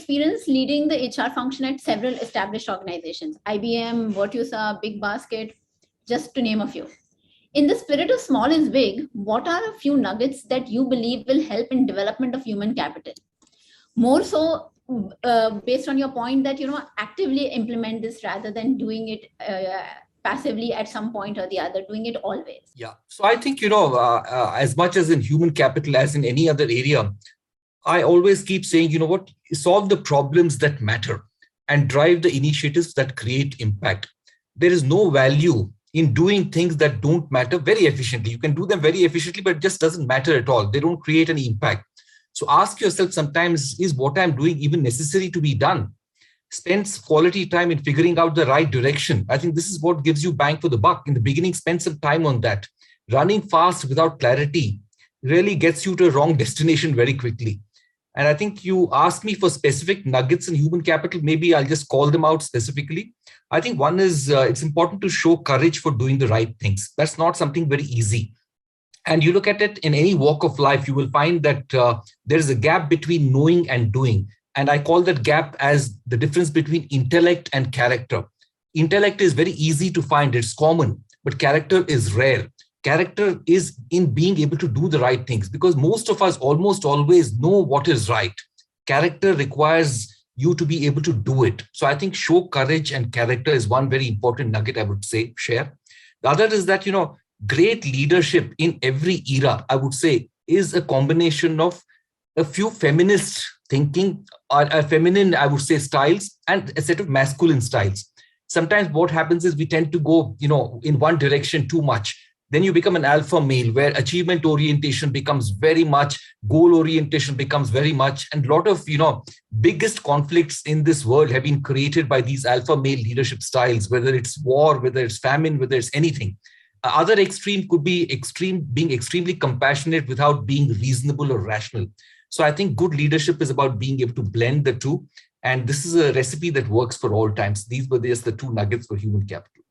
experience leading the HR function at several established organizations, IBM, Virtusa, Big Basket, just to name a few. In the spirit of small is big, what are a few nuggets that you believe will help in development of human capital? More so, based on your point that, actively implement this rather than doing it passively at some point or the other, doing it always. Yeah. So I think, as much as in human capital, as in any other area, I always keep saying, solve the problems that matter and drive the initiatives that create impact. There is no value in doing things that don't matter very efficiently. You can do them very efficiently, but it just doesn't matter at all. They don't create any impact. So ask yourself sometimes, is what I'm doing even necessary to be done? Spend quality time in figuring out the right direction. I think this is what gives you bang for the buck. In the beginning, spend some time on that. Running fast without clarity really gets you to a wrong destination very quickly. And I think you asked me for specific nuggets in human capital. Maybe I'll just call them out specifically. I think one is it's important to show courage for doing the right things. That's not something very easy. And you look at it in any walk of life, you will find that there is a gap between knowing and doing. And I call that gap as the difference between intellect and character. Intellect is very easy to find. It's common, but character is rare. Character is in being able to do the right things, because most of us almost always know what is right. Character requires you to be able to do it. So I think show courage and character is one very important nugget I would say, share. The other is that, great leadership in every era, I would say, is a combination of a few feminist thinking, or a feminine, I would say, styles and a set of masculine styles. Sometimes what happens is we tend to go, in one direction too much. Then you become an alpha male where achievement orientation becomes very much, goal orientation becomes very much. And a lot of, biggest conflicts in this world have been created by these alpha male leadership styles, whether it's war, whether it's famine, whether it's anything. Other extreme could be being extremely compassionate without being reasonable or rational. So I think good leadership is about being able to blend the two. And this is a recipe that works for all times. These were just the two nuggets for human capital.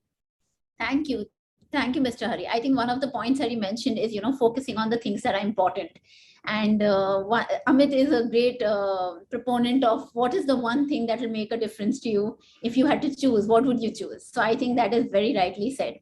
Thank you. Thank you, Mr. Hari. I think one of the points that you mentioned is, focusing on the things that are important. And Amit is a great proponent of what is the one thing that will make a difference to you. If you had to choose, what would you choose? So I think that is very rightly said.